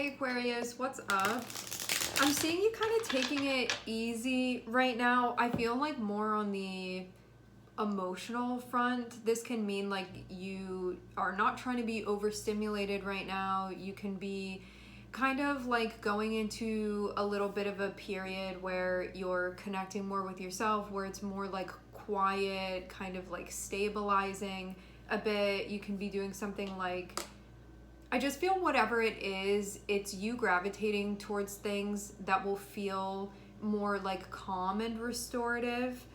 Hey Aquarius, what's up? I'm seeing you kind of taking it easy right now. I feel like more on the emotional front. This can mean like you are not trying to be overstimulated right now. You can be kind of like going into a little bit of a period where you're connecting more with yourself, where it's more like quiet, kind of like stabilizing a bit. You can be doing something like, I just feel whatever it is, it's you gravitating towards things that will feel more like calm and restorative.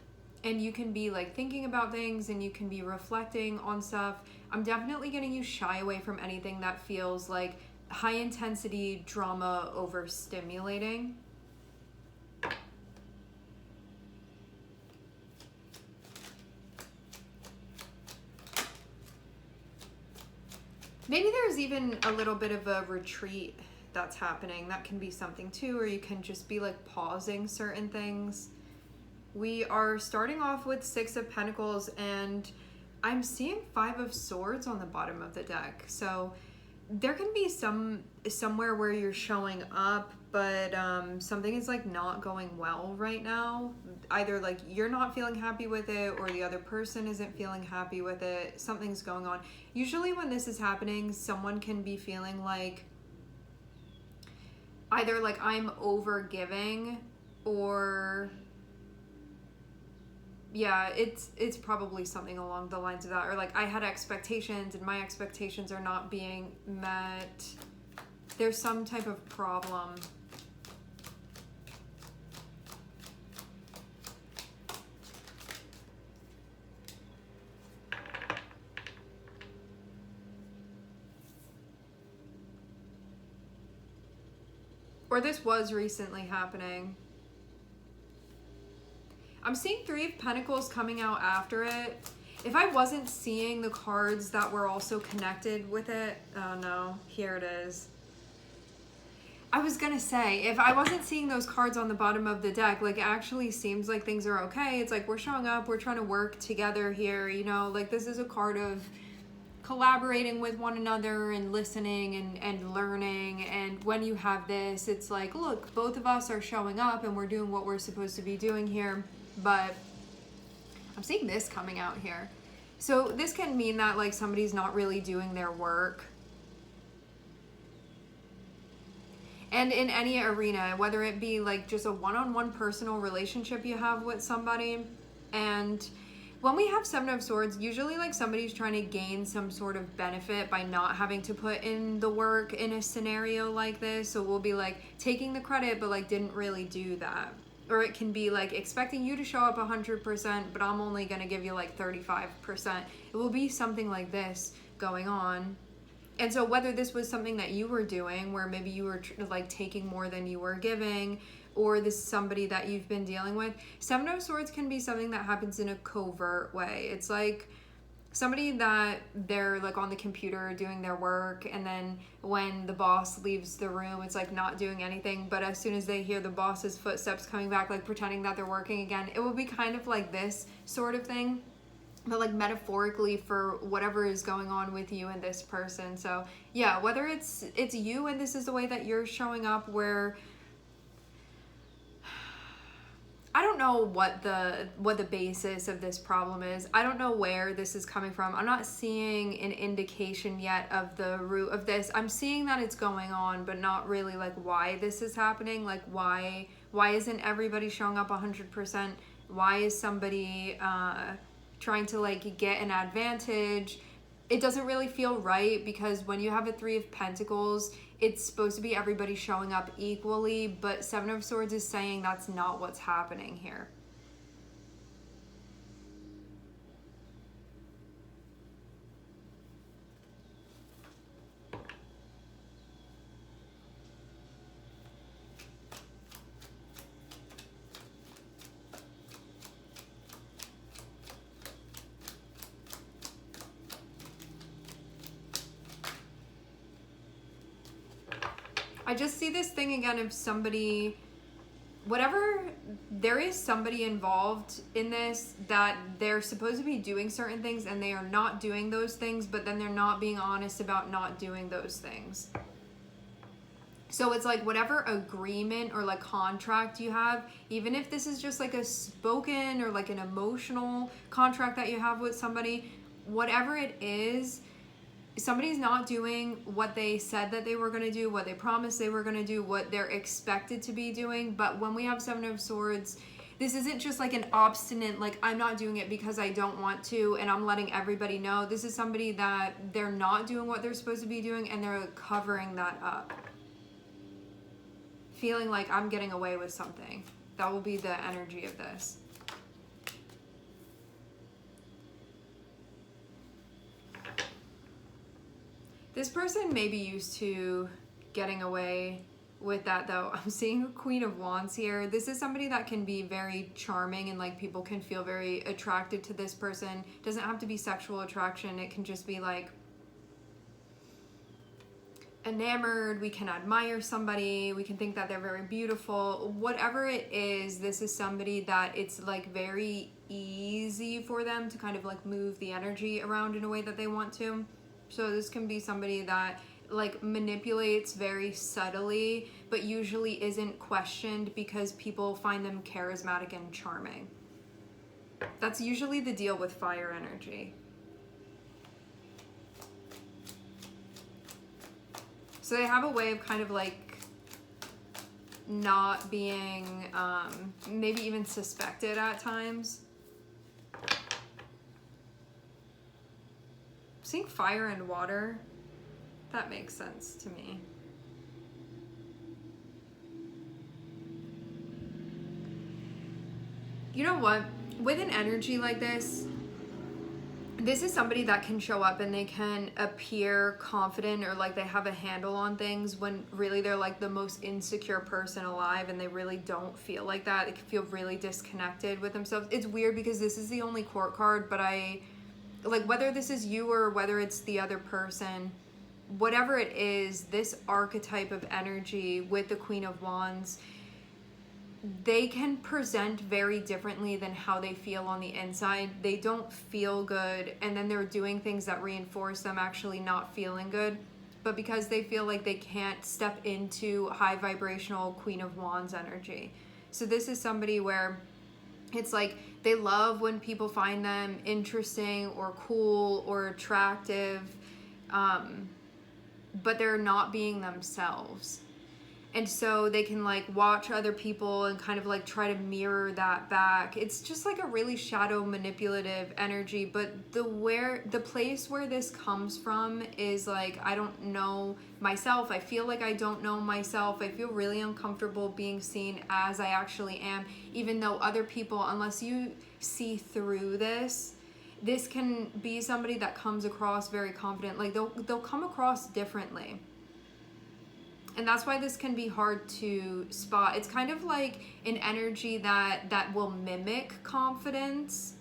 And you can be like thinking about things and you can be reflecting on stuff. I'm definitely getting you shy away from anything that feels like high intensity drama overstimulating. Maybe there's even a little bit of a retreat that's happening. That can be something too, or you can just be like pausing certain things. We are starting off with Six of Pentacles, and I'm seeing Five of Swords on the bottom of the deck. So there can be somewhere where you're showing up, but something is like not going well right now. Either like you're not feeling happy with it, or the other person isn't feeling happy with it. Something's going on. Usually when this is happening, someone can be feeling like either like I'm over giving, or yeah, it's probably something along the lines of that, or like I had expectations and my expectations are not being met. There's some type of problem. Or this was recently happening. I'm seeing Three of Pentacles coming out after it. If I wasn't seeing the cards that were also connected with it, oh no, here it is. I was gonna say, if I wasn't seeing those cards on the bottom of the deck, like it actually seems like things are okay. It's like we're showing up, we're trying to work together here, you know, like this is a card of collaborating with one another and listening and learning. And when you have this, it's like, look, both of us are showing up and we're doing what we're supposed to be doing here. But I'm seeing this coming out here. So this can mean that like somebody's not really doing their work. And in any arena, whether it be like just a one-on-one personal relationship you have with somebody. And when we have Seven of Swords, usually like somebody's trying to gain some sort of benefit by not having to put in the work in a scenario like this. So we'll be like taking the credit, but like didn't really do that. Or it can be like expecting you to show up 100%, but I'm only going to give you like 35%. It will be something like this going on. And so whether this was something that you were doing, where maybe you were like taking more than you were giving, or this is somebody that you've been dealing with. Seven of Swords can be something that happens in a covert way. It's like somebody that they're like on the computer doing their work, and then when the boss leaves the room, it's like not doing anything. But as soon as they hear the boss's footsteps coming back, like pretending that they're working again, it will be kind of like this sort of thing, but like metaphorically for whatever is going on with you and this person. So yeah, whether it's you and this is the way that you're showing up, where I don't know what the basis of this problem is. I don't know where this is coming from. I'm not seeing an indication yet of the root of this. I'm seeing that it's going on, but not really like why this is happening. Like why isn't everybody showing up 100%? Why is somebody trying to like get an advantage? It doesn't really feel right, because when you have a Three of Pentacles, it's supposed to be everybody showing up equally, but Seven of Swords is saying that's not what's happening here. I just see this thing again of somebody, whatever, there is somebody involved in this that they're supposed to be doing certain things and they are not doing those things, but then they're not being honest about not doing those things. So it's like whatever agreement or like contract you have, even if this is just like a spoken or like an emotional contract that you have with somebody, whatever it is, somebody's not doing what they said that they were going to do, what they promised they were going to do, what they're expected to be doing. But when we have Seven of Swords, this isn't just like an obstinate, like, I'm not doing it because I don't want to and I'm letting everybody know. This is somebody that they're not doing what they're supposed to be doing and they're covering that up. Feeling like I'm getting away with something. That will be the energy of this. This person may be used to getting away with that though. I'm seeing a Queen of Wands here. This is somebody that can be very charming and like people can feel very attracted to this person. It doesn't have to be sexual attraction. It can just be like enamored. We can admire somebody. We can think that they're very beautiful. Whatever it is, this is somebody that it's like very easy for them to kind of like move the energy around in a way that they want to. So this can be somebody that like manipulates very subtly, but usually isn't questioned because people find them charismatic and charming. That's usually the deal with fire energy. So they have a way of kind of like not being maybe even suspected at times. Seeing fire and water, that makes sense to me. You know what? With an energy like this is somebody that can show up and they can appear confident or like they have a handle on things when really they're like the most insecure person alive and they really don't feel like that. They can feel really disconnected with themselves. It's weird because this is the only court card, but like whether this is you or whether it's the other person, whatever it is, this archetype of energy with the Queen of Wands, they can present very differently than how they feel on the inside. They don't feel good and then they're doing things that reinforce them actually not feeling good. But because they feel like they can't step into high vibrational Queen of Wands energy. So this is somebody where it's like they love when people find them interesting or cool or attractive, but they're not being themselves. And so they can like watch other people and kind of like try to mirror that back. It's just like a really shadow manipulative energy. But the place where this comes from is like, I don't know myself. I feel like I don't know myself. I feel really uncomfortable being seen as I actually am, even though other people, unless you see through this can be somebody that comes across very confident. Like they'll come across differently. And that's why this can be hard to spot. It's kind of like an energy that will mimic confidence,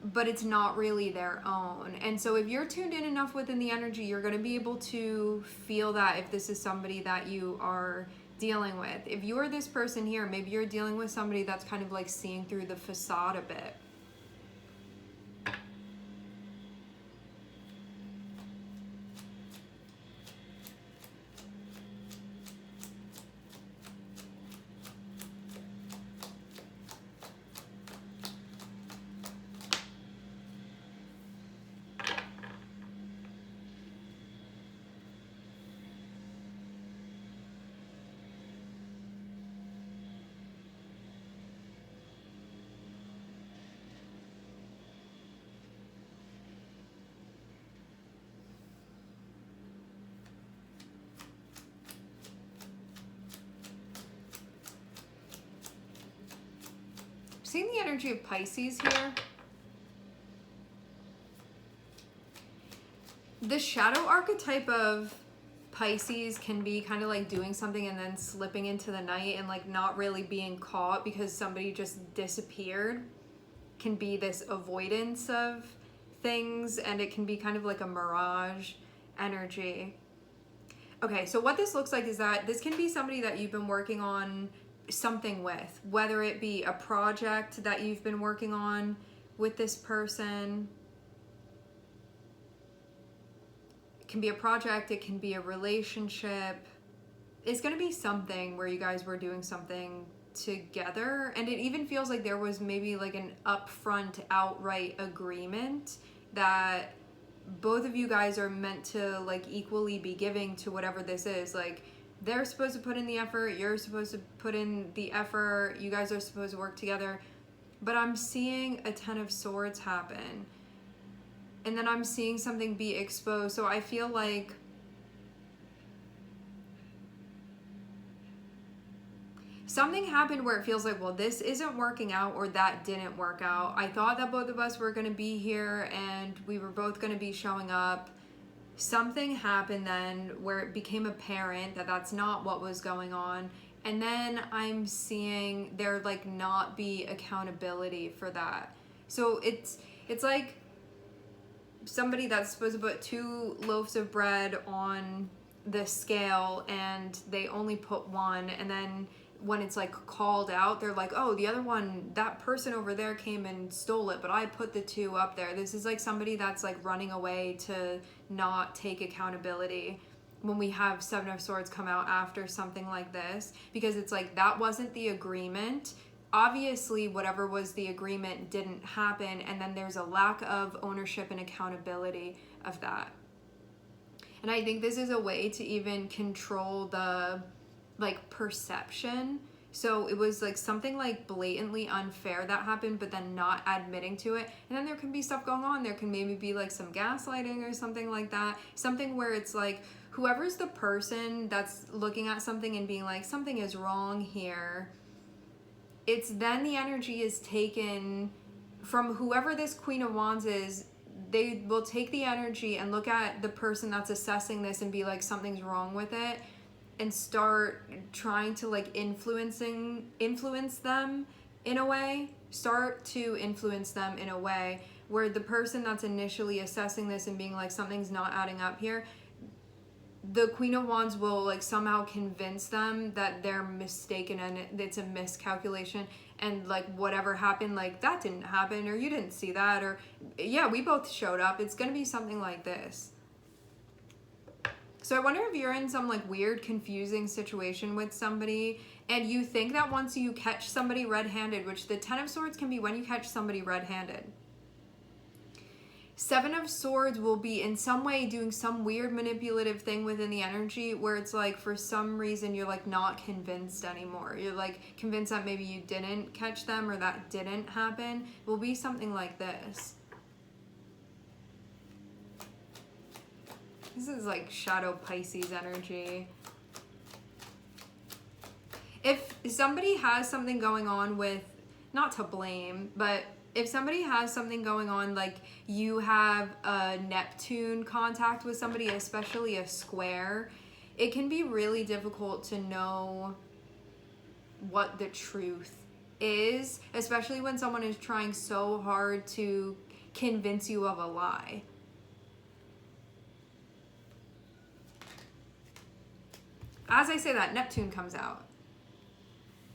but it's not really their own. And so if you're tuned in enough within the energy, you're going to be able to feel that if this is somebody that you are dealing with. If you are this person here, maybe you're dealing with somebody that's kind of like seeing through the facade a bit. Seeing the energy of Pisces here. The shadow archetype of Pisces can be kind of like doing something and then slipping into the night and like not really being caught because somebody just disappeared. Can be this avoidance of things and it can be kind of like a mirage energy. Okay, so what this looks like is that this can be somebody that you've been working on something with, whether it be a project that you've been working on with this person. It can be a project, it can be a relationship, it's going to be something where you guys were doing something together, and it even feels like there was maybe like an upfront outright agreement that both of you guys are meant to like equally be giving to whatever this is. Like, they're supposed to put in the effort, you're supposed to put in the effort, you guys are supposed to work together. But I'm seeing a 10 of Swords happen, and then I'm seeing something be exposed. So I feel like something happened where it feels like, well, this isn't working out, or that didn't work out. I thought that both of us were going to be here and we were both going to be showing up. Something happened then where it became apparent that that's not what was going on. And then I'm seeing there like not be accountability for that. So it's like somebody that's supposed to put 2 loaves of bread on the scale and they only put 1, and then when it's like called out, they're like, oh, the other one, that person over there came and stole it, but I put the 2 up there. This is like somebody that's like running away to not take accountability when we have 7 of Swords come out after something like this, because it's like that wasn't the agreement. Obviously, whatever was the agreement didn't happen, and then there's a lack of ownership and accountability of that. And I think this is a way to even control the like perception. So it was like something like blatantly unfair that happened, but then not admitting to it. And then there can be stuff going on. There can maybe be like some gaslighting or something like that. Something where it's like whoever's the person that's looking at something and being like, something is wrong here. It's then the energy is taken from whoever this Queen of Wands is. They will take the energy and look at the person that's assessing this and be like, something's wrong with it, and start trying to like influence them in a way. Start to influence them in a way where the person that's initially assessing this and being like, something's not adding up here, the Queen of Wands will like somehow convince them that they're mistaken and it's a miscalculation, and like whatever happened, like that didn't happen, or you didn't see that, or yeah, we both showed up. It's gonna be something like this. So I wonder if you're in some like weird, confusing situation with somebody, and you think that once you catch somebody red-handed, which the 10 of Swords can be when you catch somebody red-handed, 7 of Swords will be in some way doing some weird manipulative thing within the energy where it's like for some reason you're like not convinced anymore. You're like convinced that maybe you didn't catch them or that didn't happen. It will be something like this. This is like shadow Pisces energy. If somebody has something going on with, not to blame, but if somebody has something going on, like you have a Neptune contact with somebody, especially a square, it can be really difficult to know what the truth is, especially when someone is trying so hard to convince you of a lie. As I say that, Neptune comes out.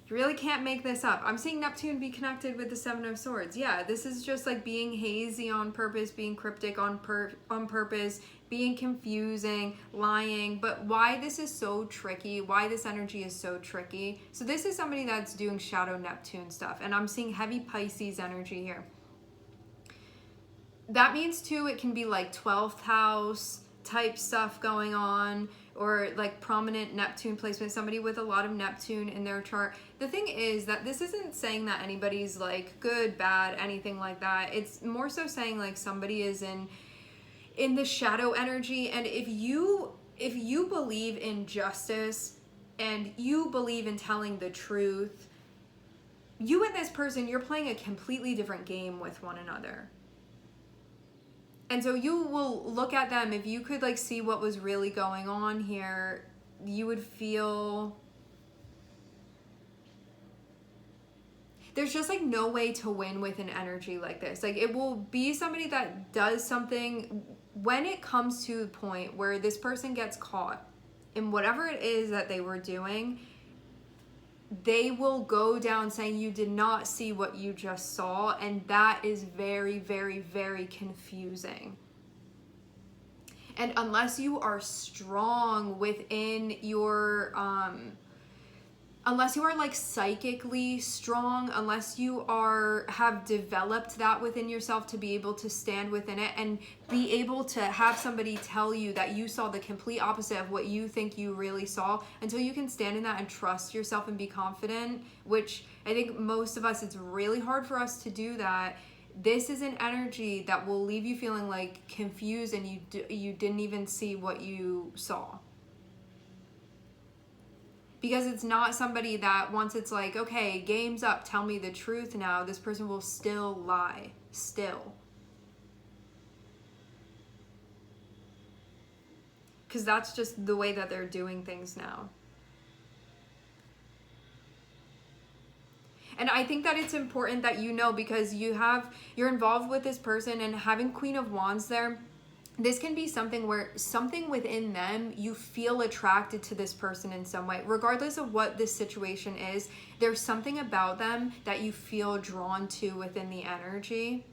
You really can't make this up. I'm seeing Neptune be connected with the 7 of Swords. Yeah, this is just like being hazy on purpose, being cryptic on purpose, being confusing, lying. But why this is so tricky, why this energy is so tricky. So this is somebody that's doing shadow Neptune stuff, and I'm seeing heavy Pisces energy here. That means too, it can be like 12th house type stuff going on, or like prominent Neptune placement, somebody with a lot of Neptune in their chart. The thing is that this isn't saying that anybody's like good, bad, anything like that. It's more so saying like somebody is in the shadow energy, and if you believe in justice and you believe in telling the truth, you and this person, you're playing a completely different game with one another. And so you will look at them, if you could like see what was really going on here, you would feel there's just like no way to win with an energy like this. Like it will be somebody that does something when it comes to the point where this person gets caught in whatever it is that they were doing. They will go down saying you did not see what you just saw, and that is very, very, very confusing. And unless you are strong within your unless you are like psychically strong, unless you have developed that within yourself to be able to stand within it and be able to have somebody tell you that you saw the complete opposite of what you think you really saw, until you can stand in that and trust yourself and be confident, which I think most of us, it's really hard for us to do that. This is an energy that will leave you feeling like confused and you didn't even see what you saw. Because it's not somebody that once it's like, okay, game's up, tell me the truth now, this person will still lie. Still. Because that's just the way that they're doing things now. And I think that it's important that you know, because you're involved with this person, and having Queen of Wands there, this can be something where something within them, you feel attracted to this person in some way. Regardless of what this situation is, there's something about them that you feel drawn to within the energy.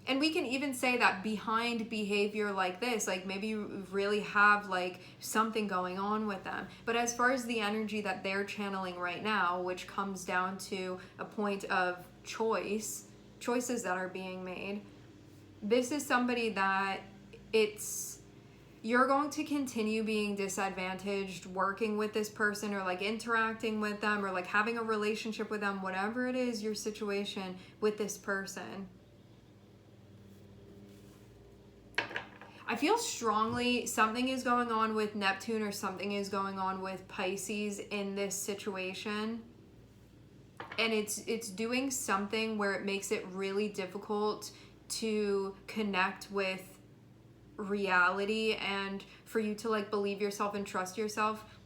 And we can even say that behind behavior like this, like maybe you really have like something going on with them. But as far as the energy that they're channeling right now, which comes down to a point of choices that are being made, this is somebody that you're going to continue being disadvantaged working with this person, or like interacting with them, or like having a relationship with them, whatever it is your situation with this person. I feel strongly something is going on with Neptune, or something is going on with Pisces in this situation. And it's doing something where it makes it really difficult to connect with reality and for you to like believe yourself and trust yourself.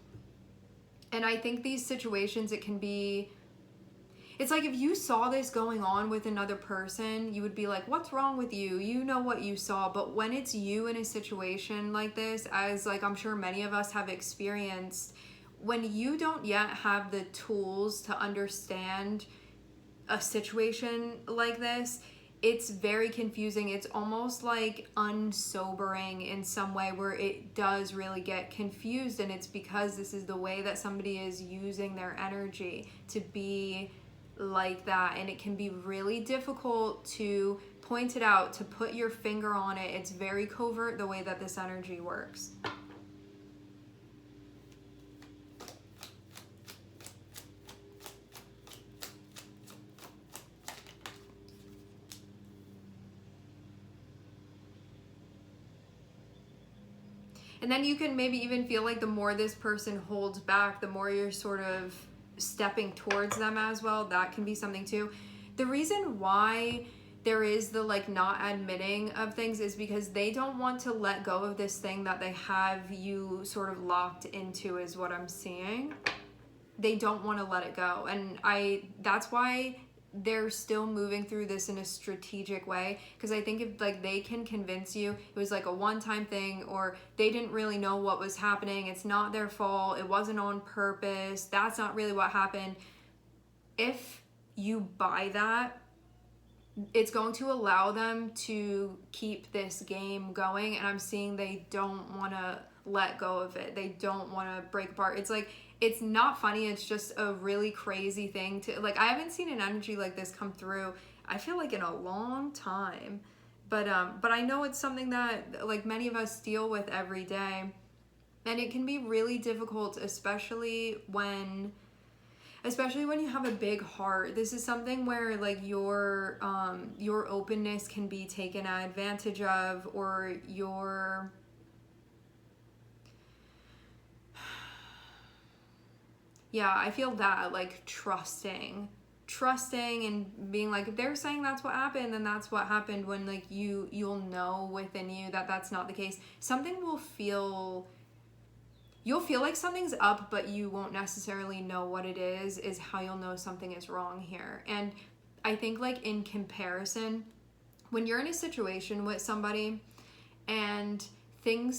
And I think these situations, it's like if you saw this going on with another person, you would be like, what's wrong with you? You know what you saw. But when it's you in a situation like this, as like I'm sure many of us have experienced, when you don't yet have the tools to understand a situation like this, it's very confusing. It's almost like unsobering in some way, where it does really get confused. And it's because this is the way that somebody is using their energy to be like that. And it can be really difficult to point it out, to put your finger on it. It's very covert the way that this energy works. And then you can maybe even feel like the more this person holds back, the more you're sort of stepping towards them as well. That can be something too. The reason why there is the like not admitting of things is because they don't want to let go of this thing that they have you sort of locked into, is what I'm seeing. They don't want to let it go. And that's why they're still moving through this in a strategic way, because I think if like they can convince you it was like a one-time thing, or they didn't really know what was happening, it's not their fault, it wasn't on purpose, that's not really what happened. If you buy that, it's going to allow them to keep this game going. And I'm seeing they don't want to let go of it. They don't want to break apart. It's like, it's not funny. It's just a really crazy thing to like. I haven't seen an energy like this come through, I feel like, in a long time. But I know it's something that like many of us deal with every day, and it can be really difficult, especially when you have a big heart. This is something where like your openness can be taken advantage of, or yeah, I feel that, like trusting and being like, if they're saying that's what happened, then that's what happened, when like you'll know within you that that's not the case. You'll feel like something's up, but you won't necessarily know what it is how you'll know something is wrong here. And I think like in comparison, when you're in a situation with somebody and you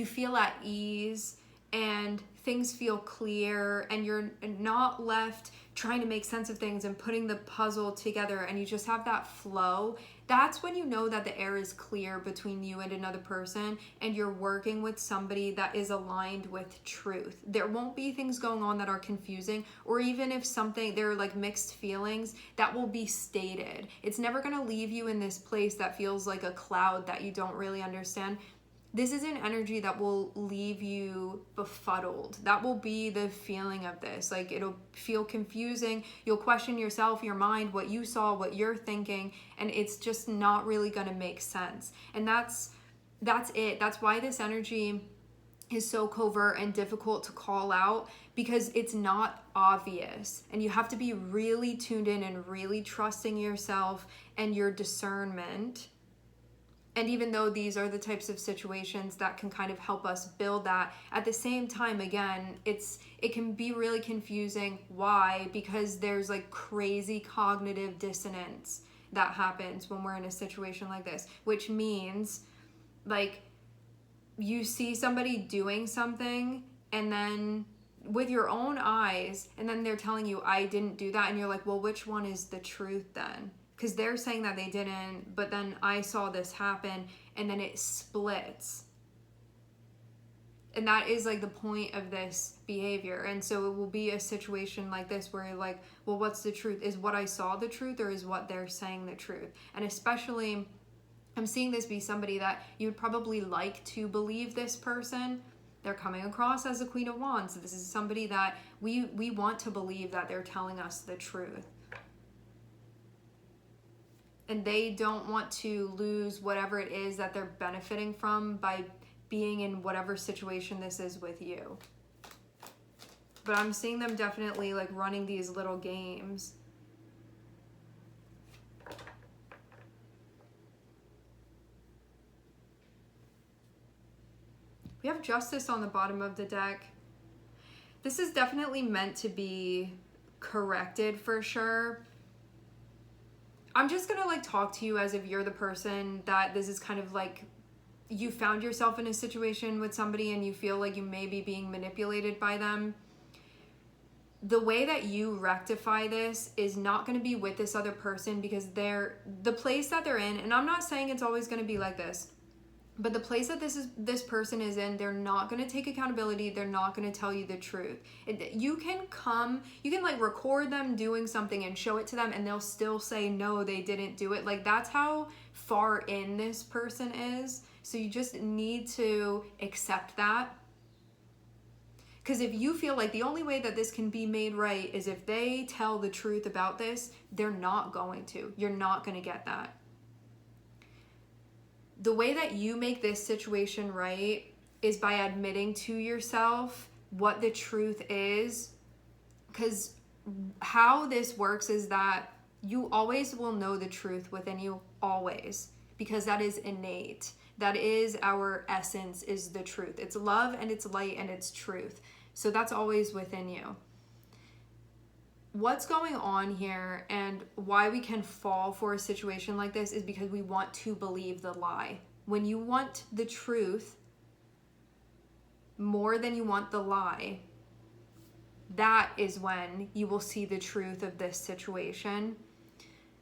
feel at ease, and things feel clear and you're not left trying to make sense of things and putting the puzzle together, and you just have that flow, that's when you know that the air is clear between you and another person and you're working with somebody that is aligned with truth. There won't be things going on that are confusing, or even if something, there are like mixed feelings, that will be stated. It's never going to leave you in this place that feels like a cloud that you don't really understand. This is an energy that will leave you befuddled. That will be the feeling of this. Like, it'll feel confusing. You'll question yourself, your mind, what you saw, what you're thinking, and it's just not really going to make sense. And that's it. That's why this energy is so covert and difficult to call out, because it's not obvious. And you have to be really tuned in and really trusting yourself and your discernment. And even though these are the types of situations that can kind of help us build that, at the same time, again, it can be really confusing. Why? Because there's like crazy cognitive dissonance that happens when we're in a situation like this, which means like you see somebody doing something and then with your own eyes, and then they're telling you, I didn't do that. And you're like, well, which one is the truth then? Because they're saying that they didn't, but then I saw this happen, and then it splits. And that is like the point of this behavior. And so it will be a situation like this where you're like, well, what's the truth? Is what I saw the truth, or is what they're saying the truth? And especially, I'm seeing this be somebody that you would probably like to believe this person. They're coming across as the Queen of Wands. This is somebody that we want to believe that they're telling us the truth. And they don't want to lose whatever it is that they're benefiting from by being in whatever situation this is with you. But I'm seeing them definitely like running these little games. We have Justice on the bottom of the deck. This is definitely meant to be corrected for sure. I'm just gonna like talk to you as if you're the person that this is kind of like, you found yourself in a situation with somebody and you feel like you may be being manipulated by them. The way that you rectify this is not going to be with this other person, because they're the place that they're in, and I'm not saying it's always going to be like this, but the place that this person is in, they're not going to take accountability. They're not going to tell you the truth. You can like record them doing something and show it to them, and they'll still say, no, they didn't do it. Like, that's how far in this person is. So you just need to accept that. Because if you feel like the only way that this can be made right is if they tell the truth about this, they're not going to. You're not going to get that. The way that you make this situation right is by admitting to yourself what the truth is. Because how this works is that you always will know the truth within you, always, because that is innate. That is our essence, is the truth. It's love and it's light and it's truth. So that's always within you. What's going on here and why we can fall for a situation like this is because we want to believe the lie. When you want the truth more than you want the lie, that is when you will see the truth of this situation.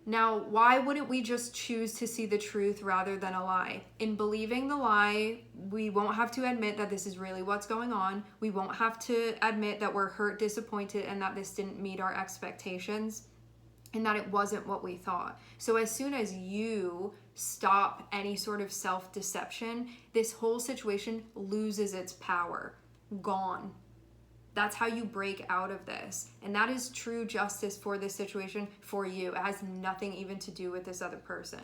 Now, why wouldn't we just choose to see the truth rather than a lie? In believing the lie, we won't have to admit that this is really what's going on. We won't have to admit that we're hurt, disappointed, and that this didn't meet our expectations, and that it wasn't what we thought. So as soon as you stop any sort of self-deception, this whole situation loses its power. Gone. That's how you break out of this. And that is true justice for this situation for you. It has nothing even to do with this other person.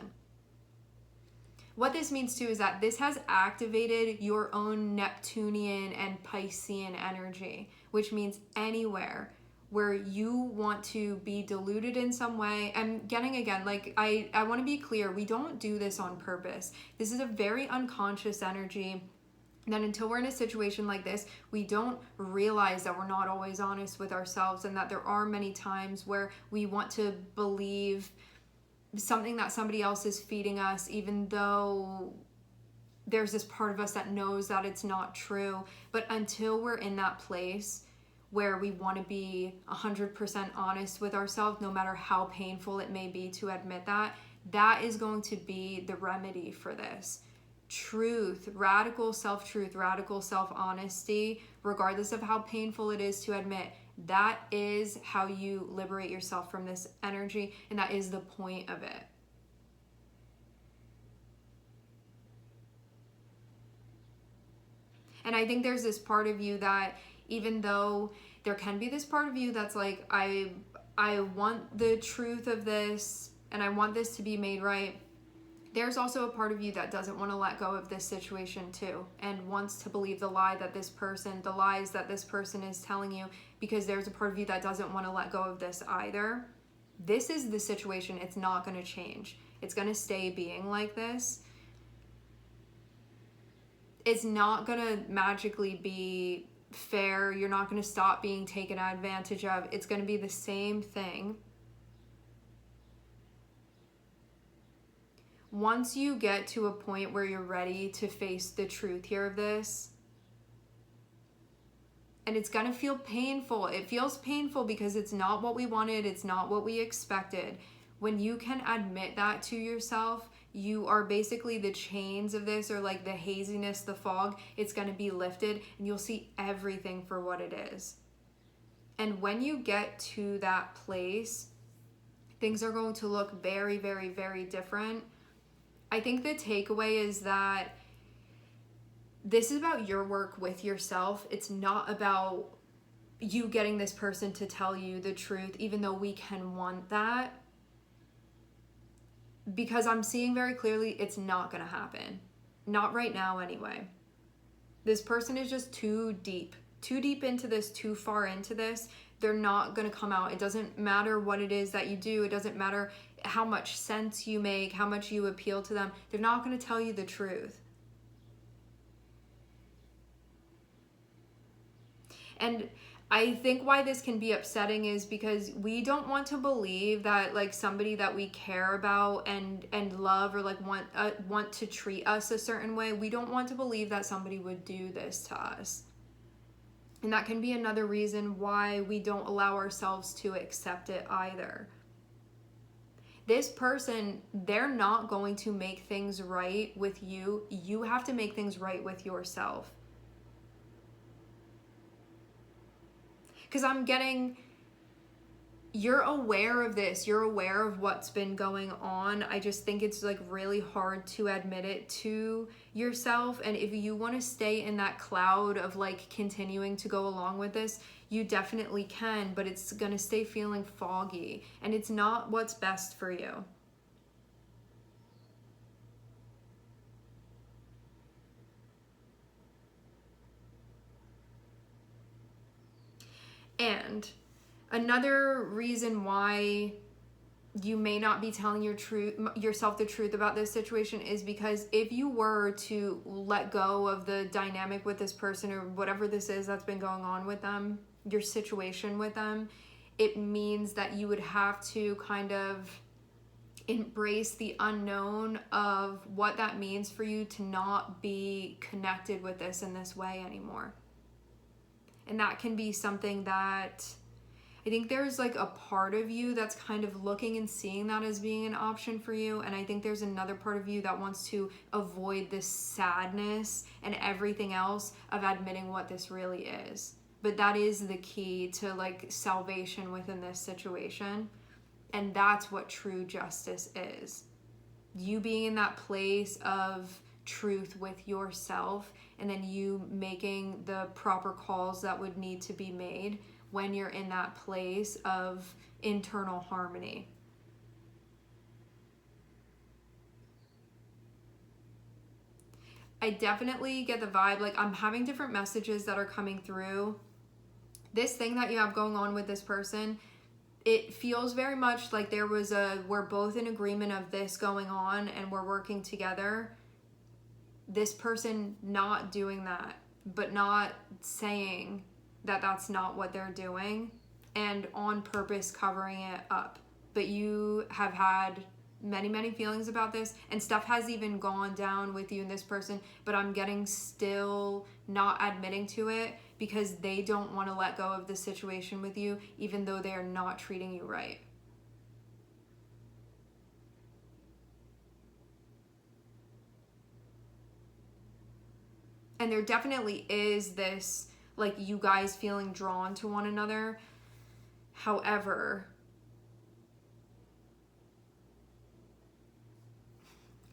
What this means too is that this has activated your own Neptunian and Piscean energy, which means anywhere where you want to be deluded in some way. I'm getting, again, like I want to be clear, we don't do this on purpose. This is a very unconscious energy. That until we're in a situation like this, we don't realize that we're not always honest with ourselves, and that there are many times where we want to believe something that somebody else is feeding us, even though there's this part of us that knows that it's not true. But until we're in that place where we want to be 100% honest with ourselves, no matter how painful it may be to admit that, that is going to be the remedy for this. Truth, radical self-truth, radical self-honesty, regardless of how painful it is to admit, that is how you liberate yourself from this energy, and that is the point of it. And I think there's this part of you that, even though there can be this part of you that's like, I want the truth of this and I want this to be made right, there's also a part of you that doesn't want to let go of this situation too, and wants to believe the lies that this person is telling you, because there's a part of you that doesn't want to let go of this either. This is the situation. It's not going to change. It's going to stay being like this. It's not going to magically be fair. You're not going to stop being taken advantage of. It's going to be the same thing. Once you get to a point where you're ready to face the truth here of this, and it's going to feel painful. It feels painful because it's not what we wanted. It's not what we expected. When you can admit that to yourself, you are basically, the chains of this, or like the haziness, the fog, it's going to be lifted and you'll see everything for what it is. And when you get to that place, things are going to look very, very, very different. I think the takeaway is that this is about your work with yourself. It's not about you getting this person to tell you the truth, even though we can want that. Because I'm seeing very clearly it's not going to happen. Not right now anyway. This person is just too deep into this, too far into this. They're not going to come out. It doesn't matter what it is that you do. It doesn't matter how much sense you make, how much you appeal to them. They're not going to tell you the truth. And I think why this can be upsetting is because we don't want to believe that like somebody that we care about and love, or like want to treat us a certain way. We don't want to believe that somebody would do this to us. And that can be another reason why we don't allow ourselves to accept it either. This person, they're not going to make things right with you. You have to make things right with yourself. Because I'm getting, you're aware of this. You're aware of what's been going on. I just think it's like really hard to admit it to yourself. And if you want to stay in that cloud of like continuing to go along with this, you definitely can, but it's going to stay feeling foggy, and it's not what's best for you. And another reason why you may not be telling yourself the truth about this situation is because if you were to let go of the dynamic with this person, or whatever this is that's been going on with them, your situation with them, it means that you would have to kind of embrace the unknown of what that means for you to not be connected with this in this way anymore. And that can be something that I think there's like a part of you that's kind of looking and seeing that as being an option for you. And I think there's another part of you that wants to avoid this sadness and everything else of admitting what this really is. But that is the key to like salvation within this situation. And that's what true justice is. You being in that place of truth with yourself, and then you making the proper calls that would need to be made when you're in that place of internal harmony. I definitely get the vibe, like I'm having different messages that are coming through. This thing that you have going on with this person, it feels very much like we're both in agreement of this going on and we're working together. This person not doing that, but not saying that that's not what they're doing, and on purpose covering it up. But you have had many feelings about this, and stuff has even gone down with you and this person, but I'm getting still not admitting to it because they don't want to let go of the situation with you, even though they are not treating you right. And there definitely is this, like, you guys feeling drawn to one another. However,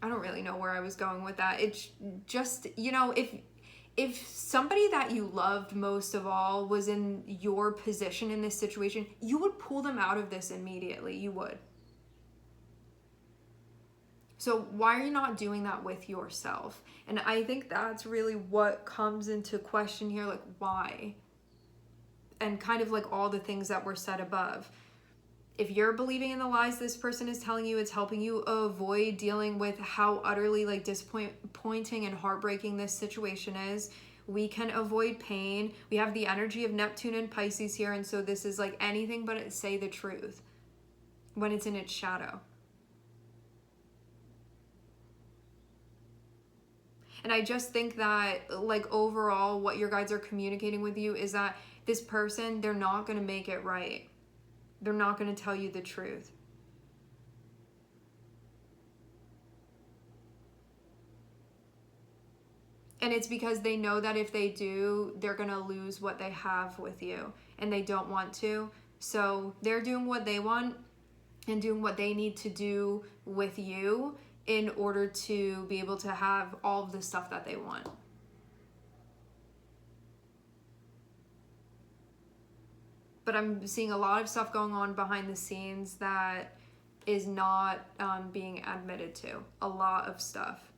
I don't really know where I was going with that. It's just, you know, if somebody that you loved most of all was in your position in this situation, you would pull them out of this immediately. You would. So why are you not doing that with yourself? And I think that's really what comes into question here, like, why? And kind of like all the things that were said above. If you're believing in the lies this person is telling you, it's helping you avoid dealing with how utterly like disappointing and heartbreaking this situation is. We can avoid pain. We have the energy of Neptune and Pisces here, and so this is like anything but say the truth when it's in its shadow. And I just think that, like, overall, what your guides are communicating with you is that this person, they're not going to make it right. They're not going to tell you the truth. And it's because they know that if they do, they're going to lose what they have with you. And they don't want to. So they're doing what they want and doing what they need to do with you in order to be able to have all of the stuff that they want. But I'm seeing a lot of stuff going on behind the scenes that is not being admitted to. A lot of stuff.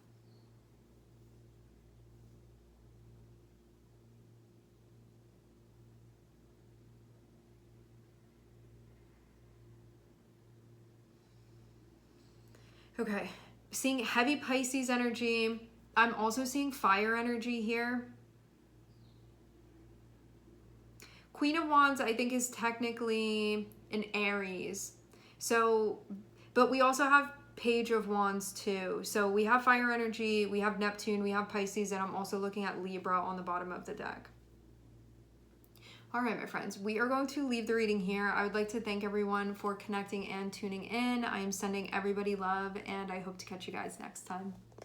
Okay, seeing heavy Pisces energy. I'm also seeing fire energy here. Queen of Wands, I think, is technically an Aries. So, but we also have Page of Wands too. So we have fire energy, we have Neptune, we have Pisces, and I'm also looking at Libra on the bottom of the deck. All right, my friends, we are going to leave the reading here. I would like to thank everyone for connecting and tuning in. I am sending everybody love, and I hope to catch you guys next time.